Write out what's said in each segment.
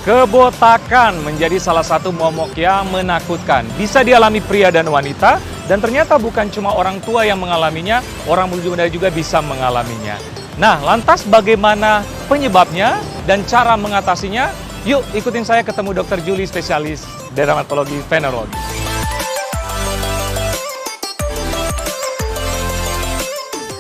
Kebotakan menjadi salah satu momok yang menakutkan. Bisa dialami pria dan wanita, dan ternyata bukan cuma orang tua yang mengalaminya, orang muda juga bisa mengalaminya. Nah, lantas bagaimana penyebabnya dan cara mengatasinya? Yuk ikutin saya ketemu Dr. Julie, spesialis dermatologi venerologi.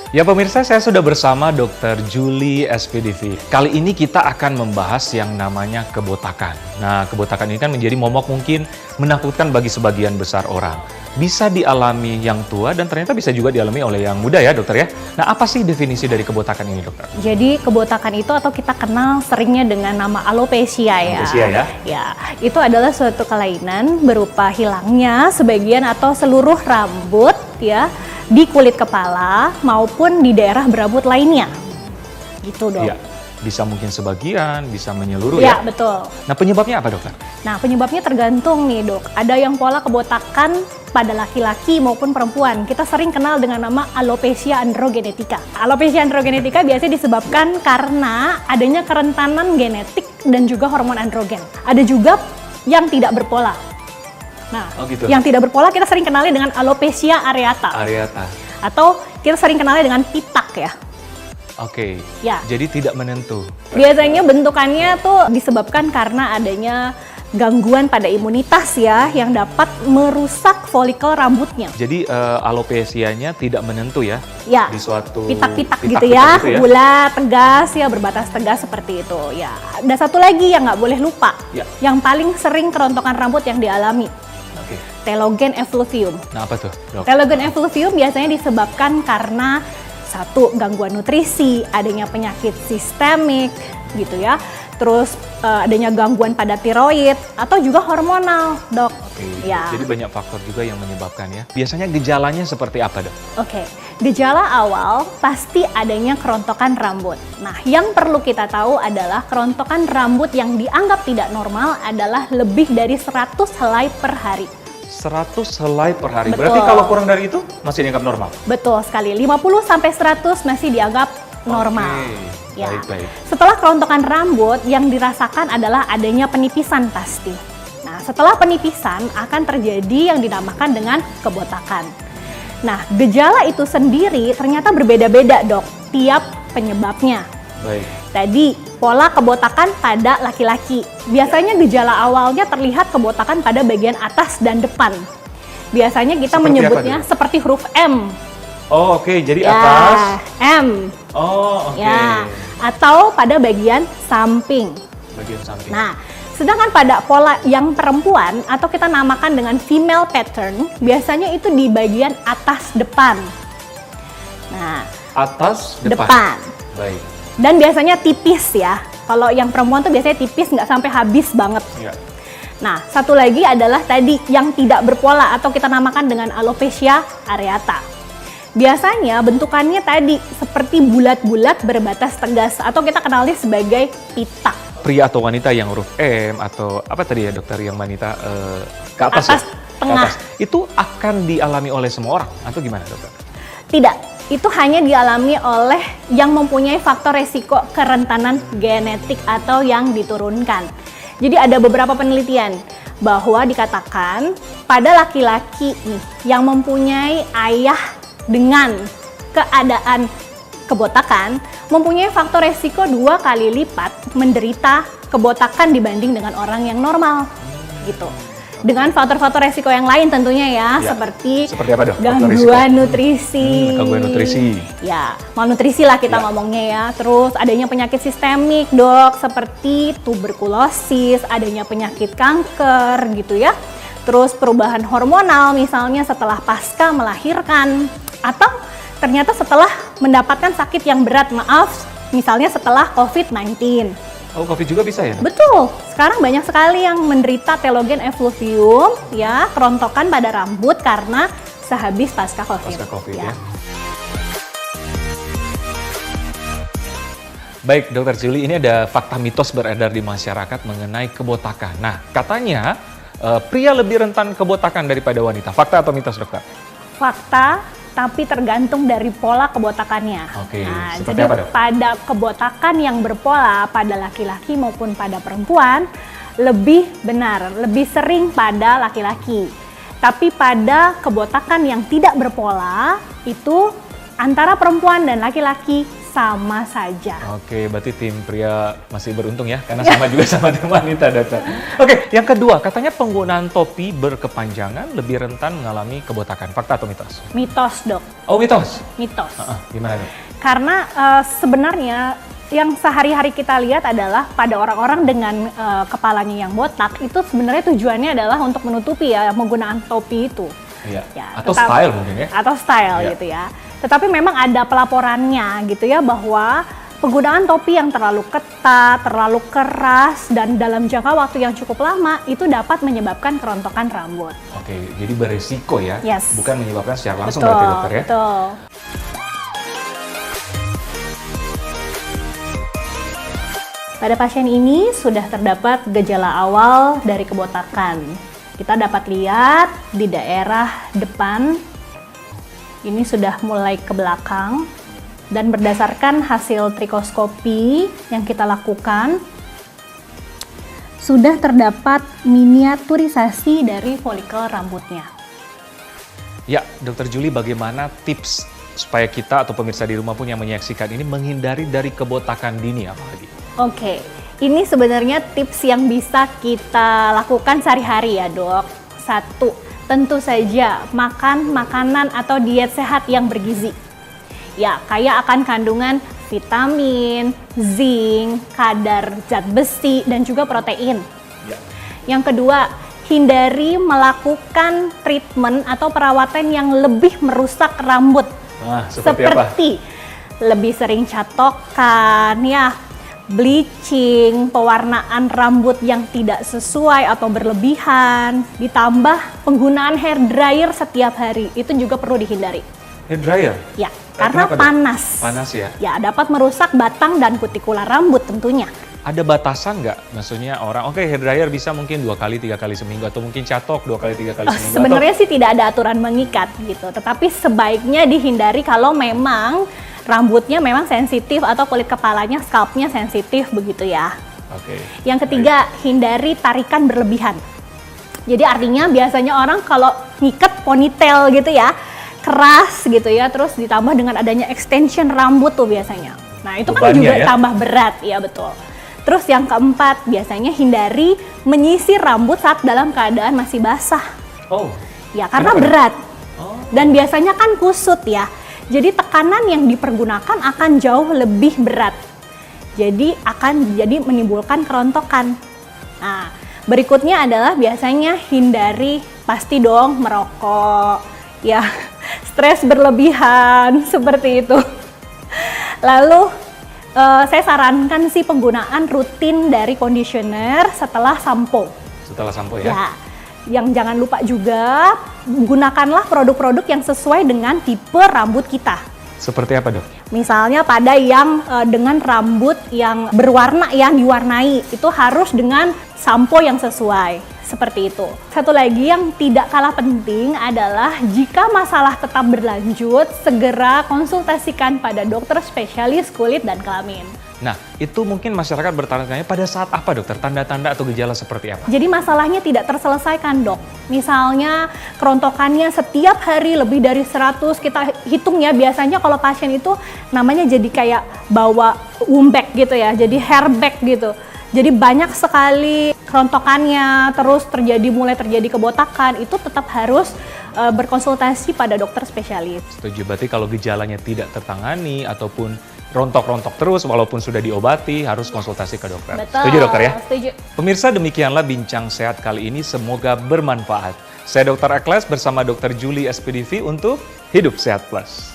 Ya pemirsa, saya sudah bersama Dr. Julie SPDV. Kali ini kita akan membahas yang namanya kebotakan. Nah, kebotakan ini kan menjadi momok mungkin menakutkan bagi sebagian besar orang. Bisa dialami yang tua dan ternyata bisa juga dialami oleh yang muda ya dokter ya. Nah, apa sih definisi dari kebotakan ini dokter? Jadi kebotakan itu atau kita kenal seringnya dengan nama alopecia ya. Alopecia ya? Ya, itu adalah suatu kelainan berupa hilangnya sebagian atau seluruh rambut ya di kulit kepala maupun di daerah berambut lainnya. Gitu dok. Ya, bisa mungkin sebagian, bisa menyeluruh ya. Ya, betul. Nah, penyebabnya apa dokter? Nah, penyebabnya tergantung nih dok. Ada yang pola kebotakan pada laki-laki maupun perempuan. Kita sering kenal dengan nama alopecia androgenetika. Alopecia androgenetika biasanya disebabkan karena adanya kerentanan genetik dan juga hormon androgen. Ada juga yang tidak berpola. Nah, gitu. Yang tidak berpola kita sering kenali dengan alopecia areata. Areata. Atau kita sering kenali dengan pitak ya. Oke. Ya. Jadi tidak menentu. Biasanya bentukannya tuh disebabkan karena adanya gangguan pada imunitas ya yang dapat merusak folikel rambutnya. Jadi alopecianya tidak menentu ya? Ya. Di suatu pitak-pitak gitu ya, bulat, tegas ya, berbatas tegas seperti itu ya. Ada satu lagi yang nggak boleh lupa, ya. Yang paling sering kerontokan rambut yang dialami. Telogen effluvium. Nah, apa tuh, dok? Telogen effluvium biasanya disebabkan karena satu, gangguan nutrisi, adanya penyakit sistemik gitu ya. Terus adanya gangguan pada tiroid atau juga hormonal, dok. Oke. Ya. Jadi banyak faktor juga yang menyebabkan ya. Biasanya gejalanya seperti apa, dok? Oke. Gejala awal pasti adanya kerontokan rambut. Nah, yang perlu kita tahu adalah kerontokan rambut yang dianggap tidak normal adalah lebih dari 100 helai per hari. 100 helai per hari. Betul. Berarti kalau kurang dari itu masih dianggap normal? Betul sekali. 50 sampai 100 masih dianggap normal. Oke. Ya. Baik. Setelah kerontokan rambut yang dirasakan adalah adanya penipisan pasti. Nah, setelah penipisan akan terjadi yang dinamakan dengan kebotakan. Nah, gejala itu sendiri ternyata berbeda-beda, dok, tiap penyebabnya. Baik. Tadi, pola kebotakan pada laki-laki. Biasanya gejala awalnya terlihat kebotakan pada bagian atas dan depan. Biasanya kita Seperti menyebutnya seperti huruf M. Oh, oke. Jadi ya, atas. M. Oh, oke. Ya, atau pada bagian samping. Bagian samping. Nah, sedangkan pada pola yang perempuan atau kita namakan dengan female pattern, biasanya itu di bagian atas depan. Nah, atas depan. Baik. Dan biasanya tipis ya. Kalau yang perempuan tuh biasanya tipis, nggak sampai habis banget. Ya. Nah, satu lagi adalah tadi yang tidak berpola atau kita namakan dengan alopecia areata. Biasanya bentukannya tadi seperti bulat-bulat berbatas tegas atau kita kenalnya sebagai pitak. Pria atau wanita yang huruf M atau apa tadi ya dokter yang wanita ke atas, atas ya? tengah. Ke atas. Itu akan dialami oleh semua orang atau gimana dokter? Tidak, itu hanya dialami oleh yang mempunyai faktor resiko kerentanan genetik atau yang diturunkan. Jadi ada beberapa penelitian bahwa dikatakan pada laki-laki nih yang mempunyai ayah dengan keadaan kebotakan mempunyai faktor resiko 2 kali lipat menderita kebotakan dibanding dengan orang yang normal gitu. Dengan faktor-faktor resiko yang lain tentunya ya, seperti apa dok? Gangguan nutrisi. Gangguan nutrisi. Ya, malnutrisi lah kita ngomongnya ya. Terus adanya penyakit sistemik, dok, seperti tuberkulosis, adanya penyakit kanker gitu ya. Terus perubahan hormonal misalnya setelah pasca melahirkan atau ternyata setelah mendapatkan sakit yang berat, misalnya setelah COVID-19. Oh, COVID juga bisa ya? Betul, sekarang banyak sekali yang menderita telogen effluvium, ya, kerontokan pada rambut karena sehabis pasca COVID. Pasca COVID ya. Baik, Dokter Julie, ini ada fakta mitos beredar di masyarakat mengenai kebotakan. Nah, katanya pria lebih rentan kebotakan daripada wanita. Fakta atau mitos, dokter? Fakta, tapi tergantung dari pola kebotakannya. Oke, nah, seperti jadi apa, dok? pada kebotakan yang berpola pada laki-laki maupun pada perempuan, lebih benar, lebih sering pada laki-laki. Tapi pada kebotakan yang tidak berpola, itu antara perempuan dan laki-laki sama saja. Oke, berarti tim pria masih beruntung ya, karena sama juga sama tim wanita, dokter. Oke, yang kedua, katanya penggunaan topi berkepanjangan lebih rentan mengalami kebotakan. Fakta atau mitos? Mitos, Dok. Oh, mitos? Mitos. Gimana, dok? Karena sebenarnya yang sehari-hari kita lihat adalah pada orang-orang dengan kepalanya yang botak, itu sebenarnya tujuannya adalah untuk menutupi ya penggunaan topi itu. Iya. Ya, atau style mungkin ya? Atau style gitu ya. Tetapi memang ada pelaporannya gitu ya, bahwa penggunaan topi yang terlalu ketat, terlalu keras, dan dalam jangka waktu yang cukup lama itu dapat menyebabkan kerontokan rambut. Oke, jadi beresiko ya? Yes. Bukan menyebabkan secara langsung Betul, berarti, dokter ya? Betul. Pada pasien ini sudah terdapat gejala awal dari kebotakan. Kita dapat lihat di daerah depan, ini sudah mulai ke belakang, dan berdasarkan hasil trikoskopi yang kita lakukan, sudah terdapat miniaturisasi dari folikel rambutnya. Ya, Dokter Julie, bagaimana tips supaya kita atau pemirsa di rumah pun yang menyaksikan ini menghindari dari kebotakan dini apalagi? Oke, ini sebenarnya tips yang bisa kita lakukan sehari-hari ya, Dok. 1, tentu saja makan makanan atau diet sehat yang bergizi. Ya, kaya akan kandungan vitamin, zinc, kadar zat besi, dan juga protein. Ya. Yang kedua, hindari melakukan treatment atau perawatan yang lebih merusak rambut. Nah, seperti apa? Lebih sering catokan, ya, bleaching, pewarnaan rambut yang tidak sesuai atau berlebihan, ditambah penggunaan hair dryer setiap hari, itu juga perlu dihindari. Hair dryer? Ya, karena Kenapa, Dok? panas. Panas ya? Ya, dapat merusak batang dan kutikular rambut tentunya. Ada batasan nggak? Maksudnya orang, oke, hair dryer bisa mungkin 2 kali 3 kali seminggu, atau mungkin catok 2 kali 3 kali seminggu. Sebenarnya sih tidak ada aturan mengikat gitu, tetapi sebaiknya dihindari kalau memang rambutnya memang sensitif atau kulit kepalanya, scalpnya sensitif begitu ya. Oke. Yang ketiga, hindari tarikan berlebihan. Jadi artinya biasanya orang kalau ngikat ponytail gitu ya, keras gitu ya, terus ditambah dengan adanya extension rambut tuh biasanya. Nah itu kan Bebannya juga ya? tambah berat, ya betul. Terus yang keempat, biasanya hindari menyisir rambut saat dalam keadaan masih basah. Oh. Ya karena Kenapa? berat. Oh. Dan biasanya kan kusut ya. Jadi tekanan yang dipergunakan akan jauh lebih berat. Jadi akan menimbulkan kerontokan. Nah, berikutnya adalah biasanya hindari pasti dong merokok. Ya, stres berlebihan seperti itu. Lalu saya sarankan sih penggunaan rutin dari conditioner setelah sampo. Setelah sampo ya? Ya, yang jangan lupa juga gunakanlah produk-produk yang sesuai dengan tipe rambut kita. Seperti apa, Dok? Misalnya pada yang dengan rambut yang berwarna, yang diwarnai, itu harus dengan sampo yang sesuai. Seperti itu. Satu lagi yang tidak kalah penting adalah jika masalah tetap berlanjut, segera konsultasikan pada dokter spesialis kulit dan kelamin. Nah, itu mungkin masyarakat bertanya-tanya pada saat apa, dokter? Tanda-tanda atau gejala seperti apa? Jadi masalahnya tidak terselesaikan, Dok. Misalnya kerontokannya setiap hari lebih dari 100, kita hitung ya, biasanya kalau pasien itu namanya jadi kayak bawa wombag gitu ya, jadi hair bag gitu. Jadi banyak sekali kerontokannya, terus mulai terjadi kebotakan, itu tetap harus berkonsultasi pada dokter spesialis. Setuju, berarti kalau gejalanya tidak tertangani ataupun rontok-rontok terus walaupun sudah diobati, harus konsultasi ke dokter. Betul. Setuju, dokter ya? Setuju. Pemirsa, demikianlah bincang sehat kali ini, semoga bermanfaat. Saya Dr. Ekles bersama Dr. Julie SPDV untuk Hidup Sehat Plus.